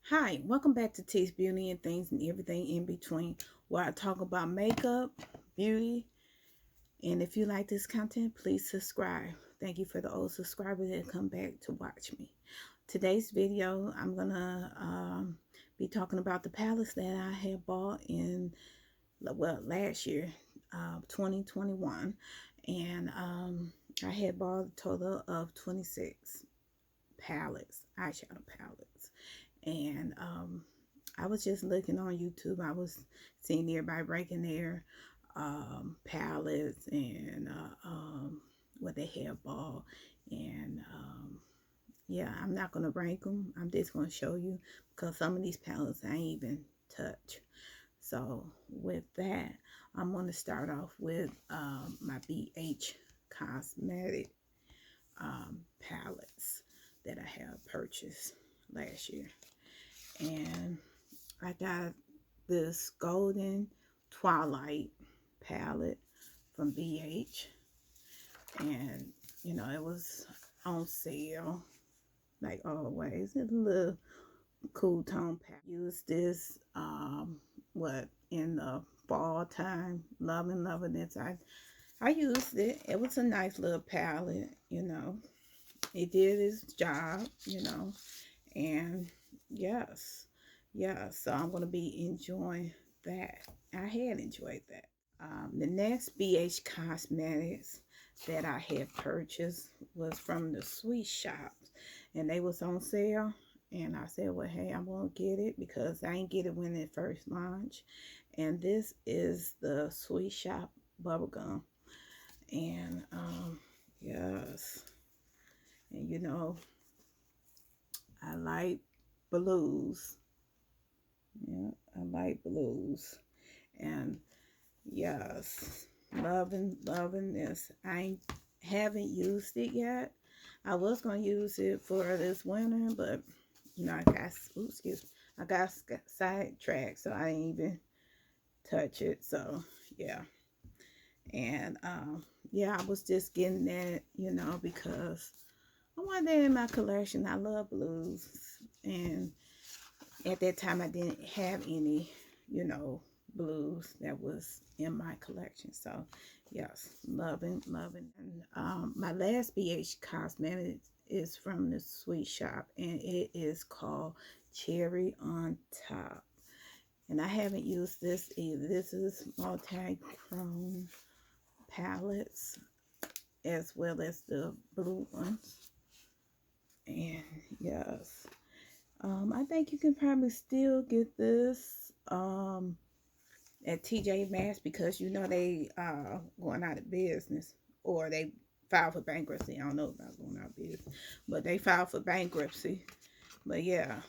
Hi, welcome back to T's Beauty and Things and Everything in Between, where I talk about makeup, beauty, and if you like this content, please subscribe. Thank you for the old subscribers that come back to watch me. Today's video, I'm gonna be talking about the palettes that I had bought in, well, last year, 2021, and I had bought a total of 26 palettes, eyeshadow palettes, and I was just looking on YouTube. I was seeing everybody breaking their palettes and what they have bought. And yeah, I'm not going to rank them. I'm just going to show you because some of these palettes I ain't even touch. So with that, I'm going to start off with my BH Cosmetic palettes that I have purchased last year. And I got this Golden Twilight palette from BH, and you know, it was on sale like always. It's a little cool tone palette. Use this what in the fall time, loving it. I used it. It was a nice little palette, you know. It did its job, you know. And yes, yeah, so I'm going to be enjoying that. I had enjoyed that. The next BH Cosmetics that I had purchased was from the Sweet Shop, and they was on sale. And I said, well, hey, I'm going to get it because I ain't get it when it first launched. And this is the Sweet Shop Bubblegum. And yes, and you know, I like blues. Yeah, I like blues. And yes, loving this. I haven't used it yet. I was gonna use it for this winter, but you know, I got sidetracked, so I didn't even touch it. So yeah, and yeah, I was just getting that, you know, because I want that in my collection. I love blues, and at that time I didn't have any, you know, blues that was in my collection. So yes, loving. And my last BH Cosmetics is from the Sweet Shop, and it is called Cherry on Top. And I haven't used this either. This is multi-chrome palettes as well as the blue ones. And yes, I think you can probably still get this at TJ Maxx because you know they going out of business, or they filed for bankruptcy. I don't know about going out of business, but they filed for bankruptcy. But yeah,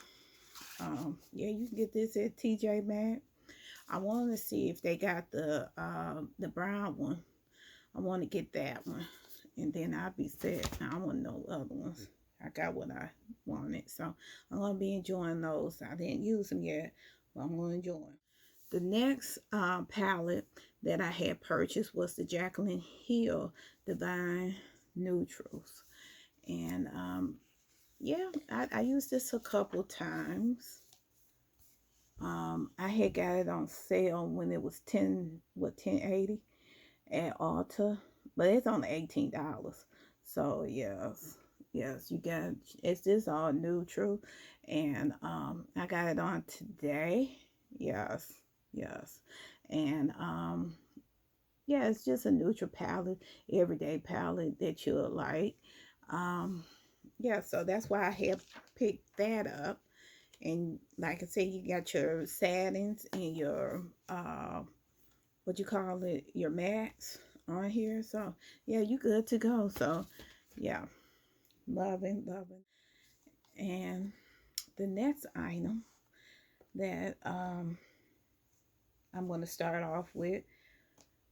yeah, you can get this at TJ Maxx. I want to see if they got the brown one. I want to get that one, and then I'll be set. I don't want no other ones. I got what I wanted, so I'm gonna be enjoying those. I didn't use them yet, but I'm gonna enjoy them. The next palette that I had purchased was the Jacqueline Hill Divine Neutrals, and yeah, I used this a couple times. I had got it on sale when it was 1080 at Ulta, but it's only $18. So yes, you got it's just all neutral, and I got it on today. Yes, and yeah, it's just a neutral palette, everyday palette that you'll like. Um, yeah, so that's why I have picked that up. And like I said, you got your satins and your what you call it, your mattes on here. So yeah, you good to go. So yeah, loving. And the next item that I'm going to start off with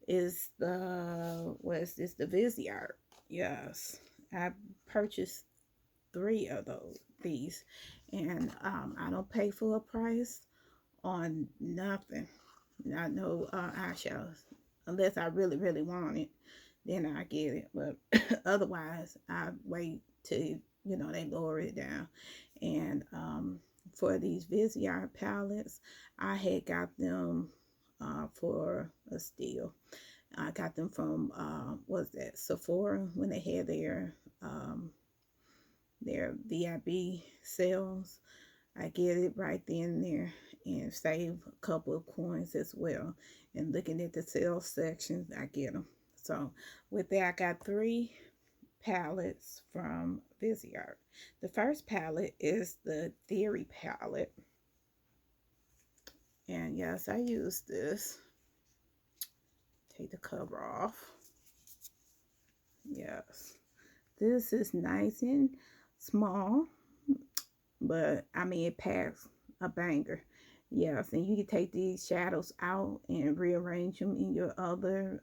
is what is this, the Viseart. Yes, I purchased 3 of these, and I don't pay full price on nothing. Not no eyeshadows, unless I really want it, then I get it. But otherwise, I wait till, you know, they lower it down. And for these Viseart palettes. I had got them for a steal. I got them from what's that, Sephora, when they had their VIB sales. I get it right then and there and save a couple of coins as well. And looking at the sales section, I get them. So with that, I got 3 palettes from Viseart. The first palette is the Theory palette. And yes, I use this. Take the cover off. Yes. This is nice and small, but I mean, it packs a banger. Yes, and you can take these shadows out and rearrange them in your other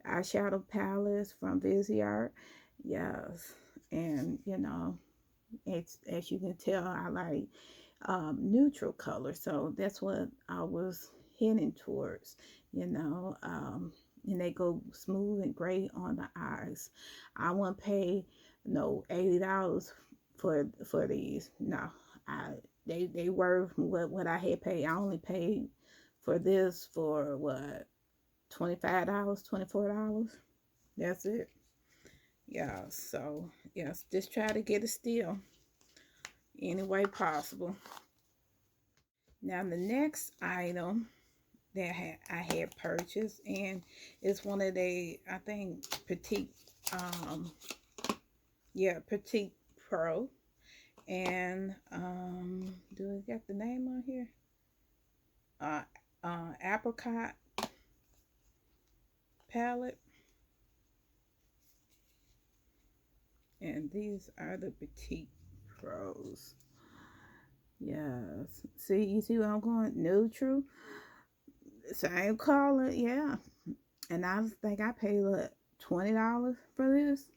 eyeshadow palettes from Viseart. Yes, and you know, it's, as you can tell, I like neutral color, so that's what I was heading towards, you know. And they go smooth and great on the eyes. I wouldn't pay no $80 for these. No, they were what I had paid. I only paid for this for what, $25, $24. That's it. Yeah, so yes, just try to get a steal any way possible. Now the next item that I had purchased, and it's one of the, I think, Petite Petite Pro, and do I got the name on here? Apricot palette, and these are the Petite Pros. Yes, see, you see where I'm going? Neutral, same color, yeah. And I think I paid what, $20 for this.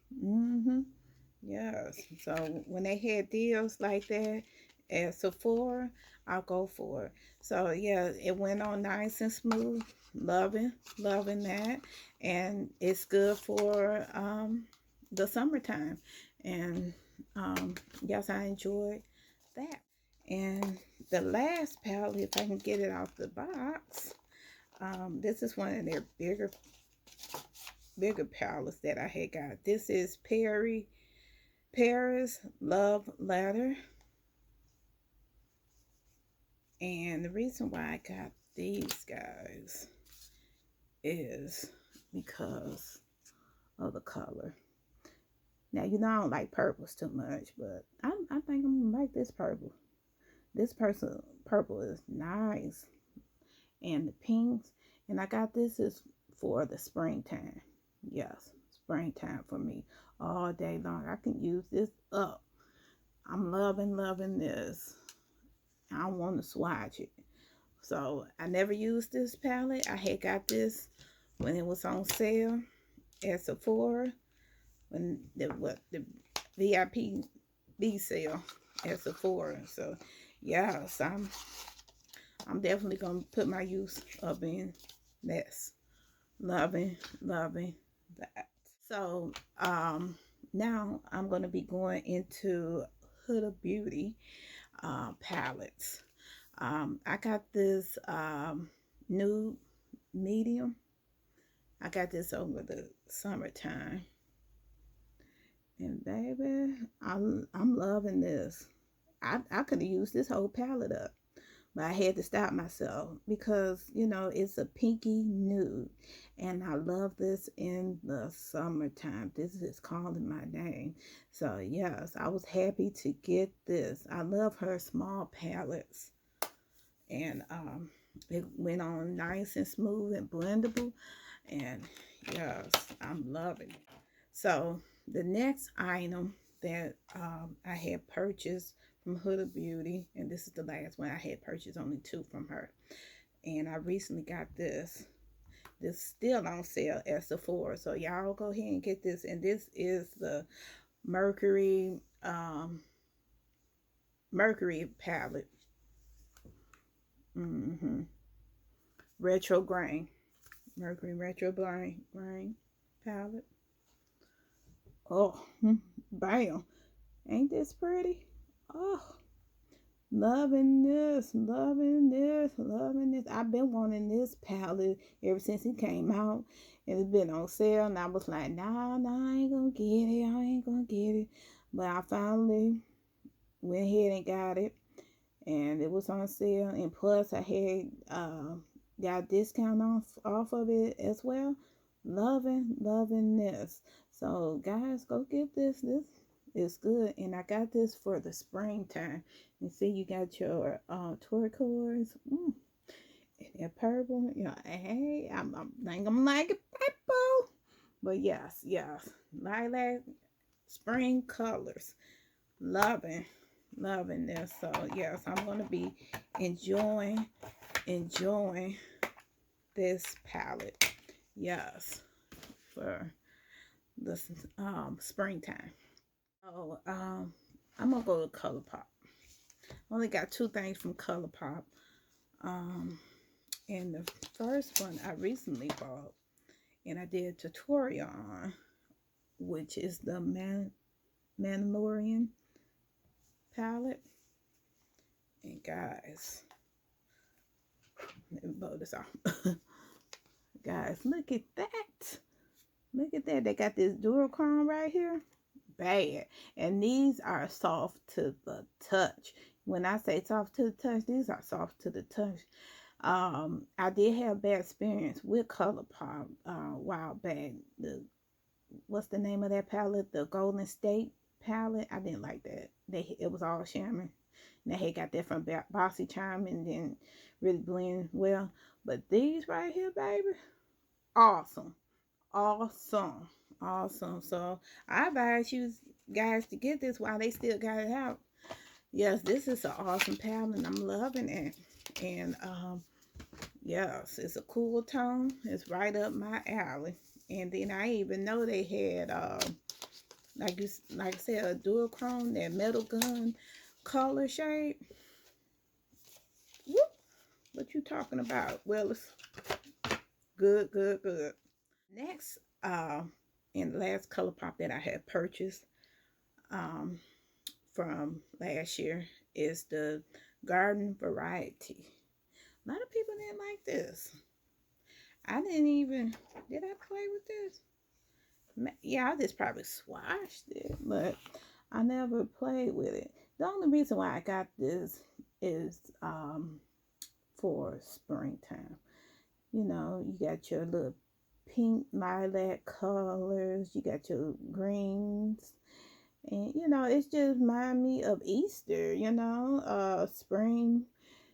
Yes. So when they had deals like that at Sephora, I'll go for it. So yeah, it went on nice and smooth. Loving that. And it's good for the summertime. And yes, I enjoyed that. And the last palette, if I can get it out the box, this is one of their bigger palettes that I had got. This is Paris Love Letter. And the reason why I got these guys is because of the color. Now, you know, I don't like purples too much, but I think I'm gonna like this purple. This purple is nice. And the pinks. And I got this is for the springtime. Yes, springtime for me all day long. I can use this up. I'm loving this. I don't want to swatch it. So I never used this palette. I had got this when it was on sale at Sephora, when the VIP B sale at Sephora. So yes, I'm definitely gonna put my use up in this. Loving that. So now I'm going to be going into Huda Beauty palettes. I got this nude medium. I got this over the summertime, and baby, I'm loving this. I could have used this whole palette up, but I had to stop myself because, you know, it's a pinky nude. And I love this in the summertime. This is calling my name. So, yes, I was happy to get this. I love her small palettes. And it went on nice and smooth and blendable. And, yes, I'm loving it. So, the next item that I had purchased from Huda Beauty, and this is the last one. I had purchased only 2 from her, and I recently got this still on sale at Sephora, so y'all go ahead and get this. And this is the Mercury palette, retro grain, Mercury retro grain palette. Oh, bam, ain't this pretty? Oh, Loving this, loving this, loving this. I've been wanting this palette ever since it came out. And it's been on sale. And I was like, nah, I ain't gonna get it. I ain't gonna get it. But I finally went ahead and got it. And it was on sale. And plus I had got a discount off of it as well. Loving this. So guys, go get this. This is good. And I got this for the springtime. You see, you got your turquoise, and that purple. You know, hey, I'm think I'm like it purple, but yes, lilac, spring colors. Loving this. So yes, I'm gonna be enjoying this palette. Yes, for the springtime. So I'm gonna go to Colourpop. Only got two things from Colourpop. And the first one I recently bought and I did a tutorial on, which is the Mandalorian palette. And guys, let me blow this off. Guys, look at that. Look at that. They got this duochrome right here. Bad. And these are soft to the touch. When I say soft to the touch, these are soft to the touch. I did have bad experience with Colourpop a while back. What's the name of that palette? The Golden State palette. I didn't like that. It was all shimmering. And they had got that from Bossy Charm and then really blend well. But these right here, baby, awesome. So I advise you guys to get this while they still got it out. Yes, this is an awesome palette and I'm loving it. And yes, it's a cool tone. It's right up my alley. And then I even know they had like I said, a duochrome, that metal gun color shade. Whoop. What you talking about, Willis? Good. Next, in the last Colourpop that I had purchased from last year is the Garden Variety. A lot of people didn't like this. I didn't even, did I play with this? Yeah, I just probably swatched it, but I never played with it. The only reason why I got this is for springtime. You know, you got your little pink lilac colors, you got your greens, and you know, it's just remind me of Easter, you know, spring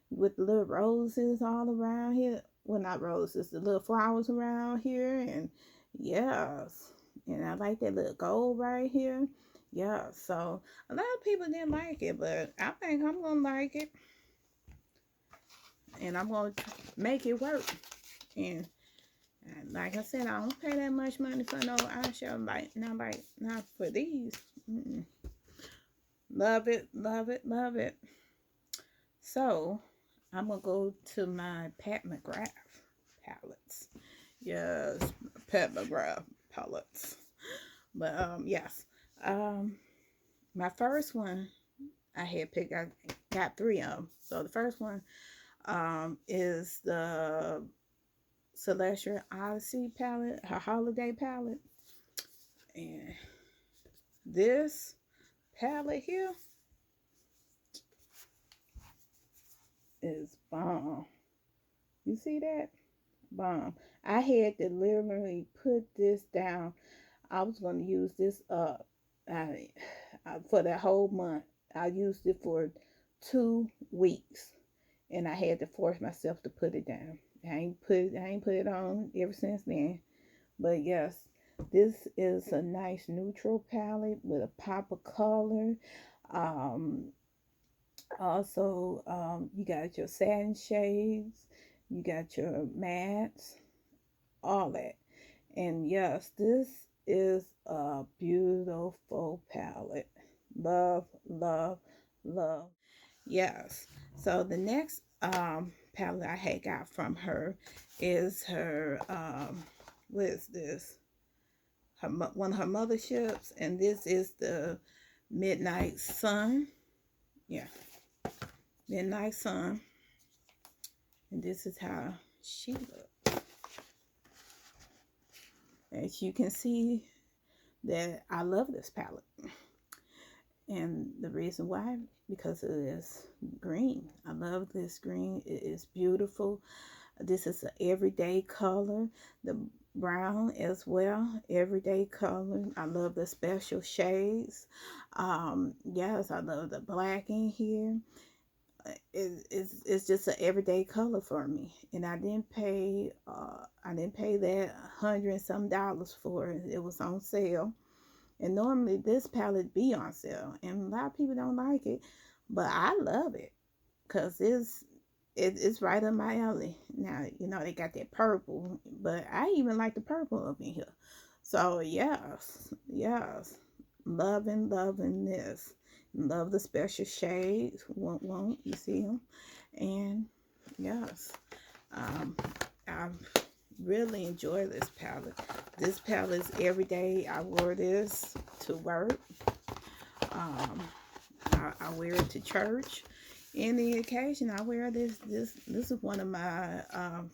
with little roses all around here. Well, not roses, the little flowers around here. And yes, and I like that little gold right here. Yeah, so a lot of people didn't like it, but I think I'm gonna like it, and I'm gonna make it work. And like I said, I don't pay that much money for no eyeshadow, not for these. Love it. So I'm gonna go to my Pat McGrath palettes. Yes, Pat McGrath palettes. But yes, my first one I had picked. I got 3 of them. So the first one is the Celestial Odyssey palette, her holiday palette, and this palette here is bomb. You see that? Bomb. I had to literally put this down. I was going to use this up for that whole month. I used it for 2 weeks, and I had to force myself to put it down. I ain't put it on ever since then. But yes, this is a nice neutral palette with a pop of color. Also, you got your satin shades, you got your mattes, all that. And yes, this is a beautiful palette. Love. Yes. So the next palette I had got from her is her what is this? One of her motherships, and this is the Midnight Sun. Yeah. Midnight Sun. And this is how she looks. As you can see, that I love this palette. And the reason why, because it is green. I love this green. It is beautiful. This is an everyday color. The brown as well, everyday color. I love the special shades. Yes, I love the black in here. It's just an everyday color for me, and I didn't pay that $100 and some for it. It was on sale. And normally this palette be on sale, and a lot of people don't like it, but I love it because it's right up my alley. Now, you know, they got that purple, but I even like the purple up in here. So yes, loving this. Love the special shades. Won't you see them? And yes, I really enjoy this palette. This palette is every day. I wore this to work. I wear it to church. Any occasion, I wear this. This is one of my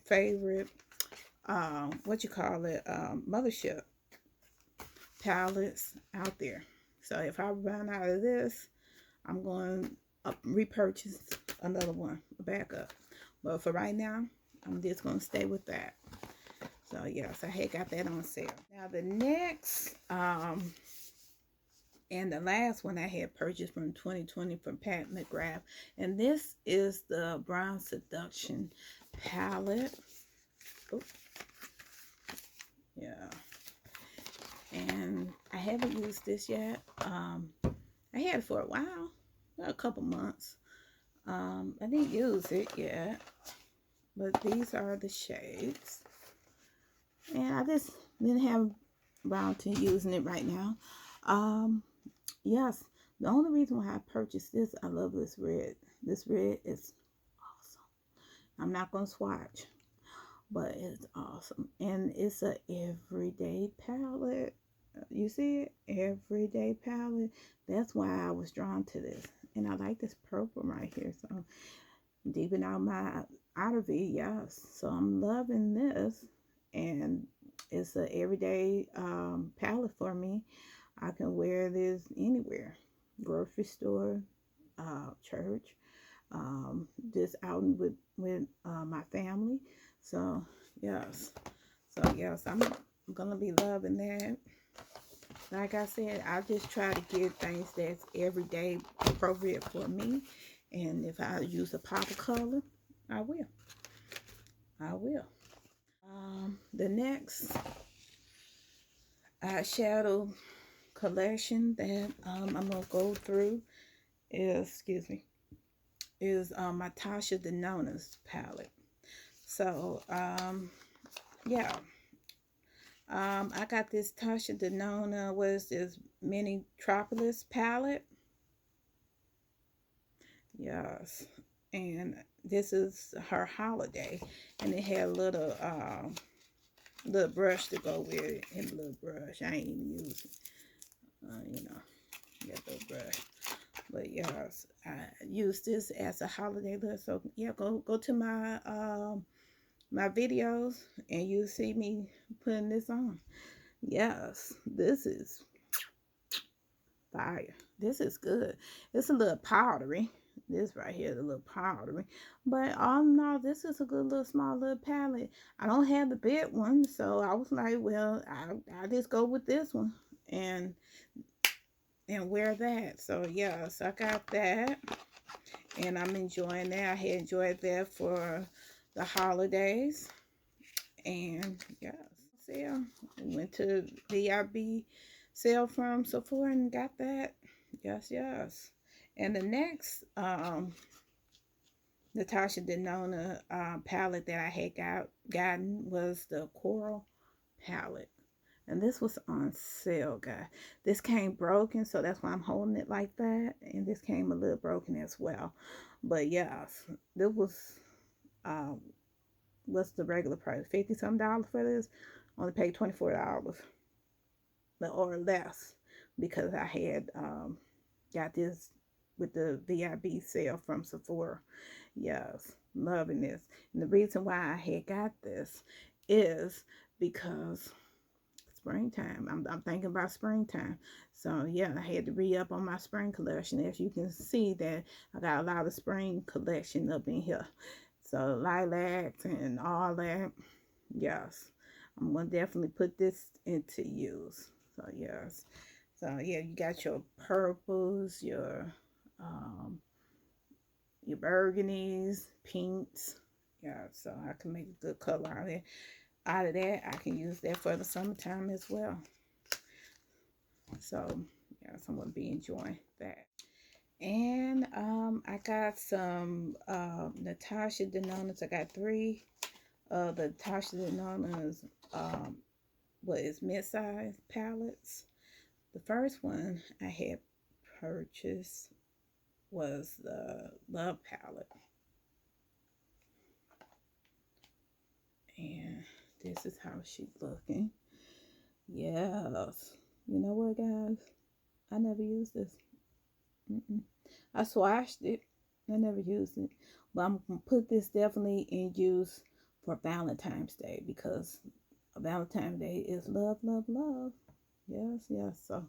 favorite, mothership palettes out there. So if I run out of this, I'm going to repurchase another one, backup. But for right now, I'm just going to stay with that. So yes, I had got that on sale. Now the next, and the last one I had purchased from 2020 from Mcgrath. And this is the Brown Seduction palette. Oops. Yeah. And I haven't used this yet. I had it for a while, a couple months. I didn't use it yet, but these are the shades. And I just didn't have around to using it right now. Yes, the only reason why I purchased this, I love this red. This red is awesome. I'm not going to swatch, but it's awesome. And it's a everyday palette. You see it? Everyday palette. That's why I was drawn to this. And I like this purple right here. So deepen out my outer V, yes. So I'm loving this. And it's an everyday palette for me. I can wear this anywhere. Grocery store, church, just out with my family. So yes. So yes, I'm going to be loving that. Like I said, I just try to get things that's everyday appropriate for me. And if I use a pop of color, I will. The next eyeshadow collection that I'm going to go through is, my Tasha Denona's palette. So, yeah. I got this Tasha Denona, what is this, Mini Tropolis palette. Yes. And this is her holiday. And it had a little brush to go with it. And a little brush. I ain't even use it. You know, that little brush. But yes, I use this as a holiday look. So yeah, go to my my videos and you'll see me putting this on. Yes, this is fire. This is good. It's a little powdery. This right here is a little powdery. But all in all, this is a good little small little palette. I don't have the big one, so I was like, well, I'll just go with this one and wear that. So yes, I got that. And I'm enjoying that. I had enjoyed that for the holidays. And yes, sale. Went to VIB sale from Sephora and got that. Yes. And the next Natasha Denona palette that I had gotten was the Coral palette. And this was on sale, guys. This came broken, so that's why I'm holding it like that. And this came a little broken as well. But yes, this was, what's the regular price? $50-something for this. Only paid $24 or less because I had got this with the VIB sale from Sephora. Yes, loving this. And the reason why I had got this is because springtime. I'm thinking about springtime. So yeah, I had to re-up on my spring collection. As you can see that I got a lot of spring collection up in here. So lilacs and all that. Yes. I'm gonna definitely put this into use. So yes. So yeah, you got your purples, your burgundies, pinks. Yeah, so I can make a good color out of it. Out of that, I can use that for the summertime as well. So yes, I'm gonna be enjoying that. And I got some Natasha Denona's. I got 3 of the Natasha Denona's what is mid-size palettes. The first one I had purchased was the Love palette. And this is how she's looking. Yes. You know what, guys? I never used this. I swatched it. I never used it. But I'm going to put this definitely in use for Valentine's Day, because Valentine's Day is love, love, love. Yes, yes. So,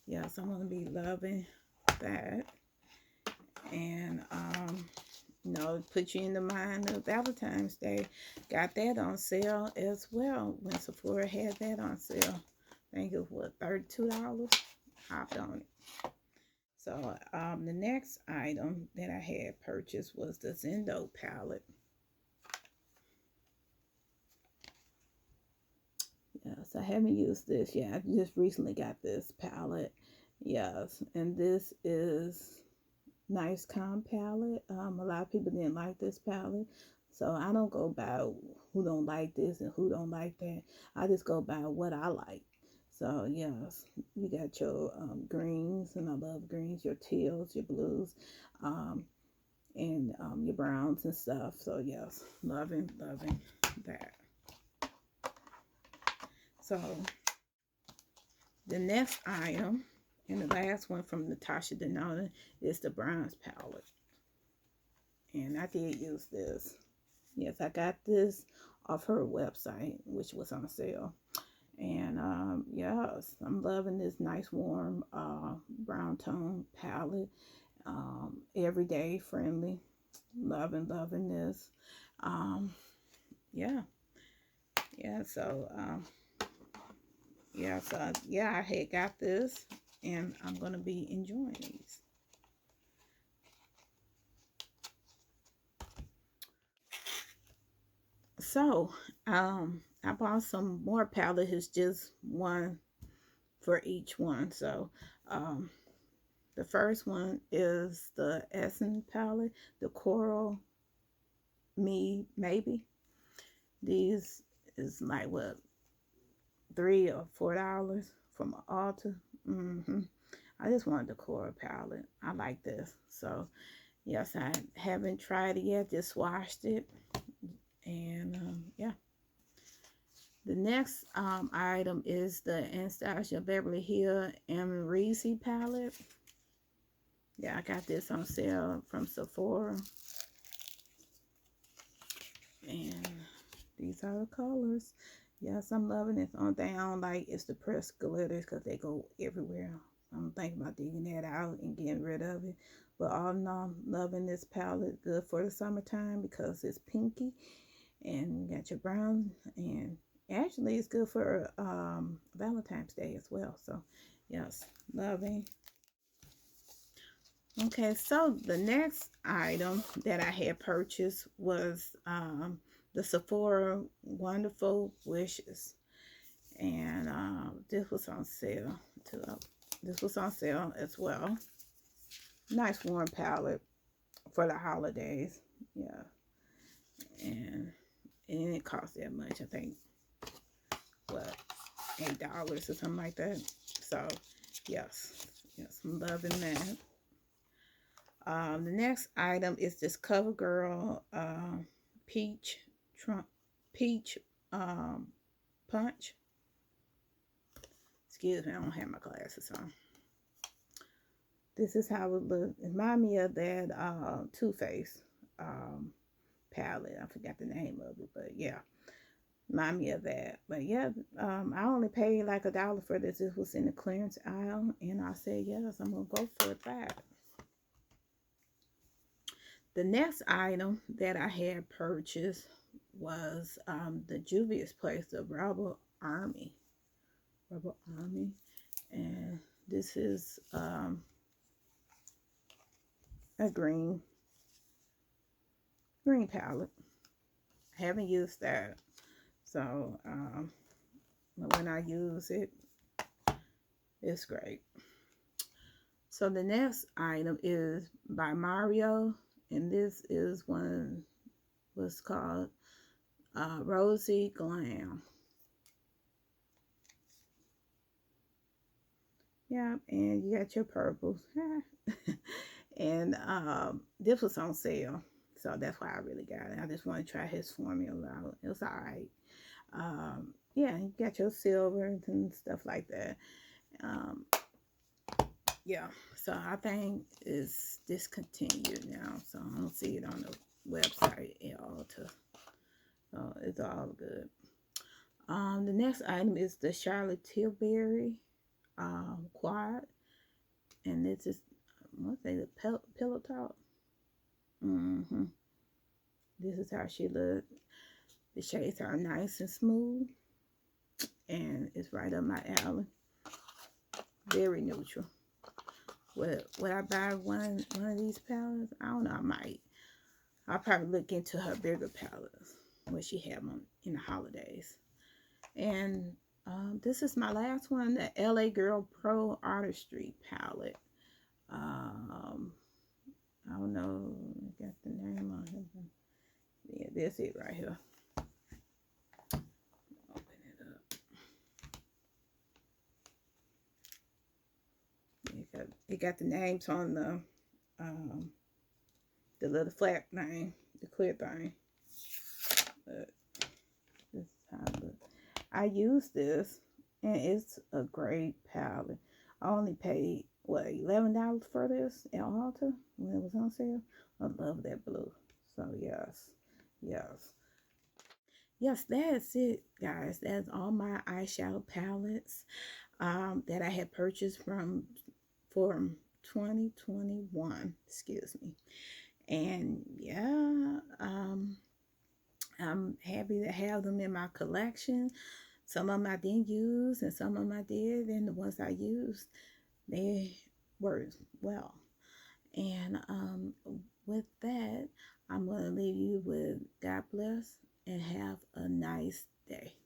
yes, I'm going to be loving that. And, you know, put you in the mind of Valentine's Day. Got that on sale as well when Sephora had that on sale. I think it was, what, $32? Hopped on it. So, the next item that I had purchased was the Zendo palette. Yes, I haven't used this yet. I just recently got this palette. Yes, and this is Nice Calm palette. A lot of people didn't like this palette. So I don't go by who don't like this and who don't like that. I just go by what I like. So yes, you got your greens, and I love greens, your teals, your blues, and your browns and stuff. So yes, loving that. So the next item, and the last one from Natasha Denona, is the bronze palette. And I did use this. Yes, I got this off her website, which was on sale. And yes, I'm loving this nice warm brown tone palette. Everyday friendly. Loving this. Yeah. Yeah, so yeah, I had got this, and I'm going to be enjoying these. So, I bought some more palettes. It's just one for each one. So, the first one is the Essence palette, the Coral Me Maybe. These is like, what, $3 or $4 from Ulta. I just wanted the Coral palette. I like this. So, yes, I haven't tried it yet. Just washed it. And, yeah. The next item is the Anastasia Beverly Hills Emerisi palette. Yeah, I got this on sale from Sephora. And these are the colors. Yes, I'm loving it. The only thing I don't like is the pressed glitters, because they go everywhere. I'm thinking about digging that out and getting rid of it. But all in all, I'm loving this palette. Good for the summertime because it's pinky. And you got your brown. And actually, it's good for Valentine's Day as well. So, yes, loving. Okay, so the next item that I had purchased was the Sephora Wonderful Wishes. And this was on sale too. This was on sale as well. Nice warm palette for the holidays. Yeah. And it didn't cost that much. I think, what, $8 or something like that. So, yes, I'm loving that. The next item is this CoverGirl Peach Punch. Excuse me, I don't have my glasses on. This is how it looks. It reminds me of that Too Faced palette. I forgot the name of it, but yeah, remind me of that. But yeah, I only paid like $1 for this. This was in the clearance aisle, and I said yes, I'm gonna go for that. The next item that I had purchased was the Juvia's Place, the Rebel Army. And this is a green palette. I haven't used that, so but when I use it, it's great. So the next item is by Mario, and this is one was called Rosie Glam. Yeah, and you got your purples. And this was on sale, so that's why I really got it. I just want to try his formula out. It was all right. Yeah, you got your silvers and stuff like that. Yeah, so I think it's discontinued now, so I don't see it on the website at all. So it's all good. The next item is the Charlotte Tilbury quad, and this is, I want to say, the pillow top. This is how she looks. The shades are nice and smooth, and it's right up my alley. Very neutral. Would I buy one of these palettes? I don't know. I might. I'll probably look into her bigger palettes, what she have on in the holidays. And this is my last one, the LA Girl Pro Artistry palette. I don't know. I got the name on here. Yeah, that's it right here. Open it up. It got the names on the little flat thing, the clear thing. But this is how it looks. I use this, and it's a great palette. I only paid, what, $11 for this at Ulta when it was on sale. I love that blue. So yes. Yes, that's it, guys. That's all my eyeshadow palettes that I had purchased from 2021. Excuse me. And yeah, I'm happy to have them in my collection. Some of them I didn't use, and some of them I did. And the ones I used, they worked well. And with that, I'm going to leave you with God bless and have a nice day.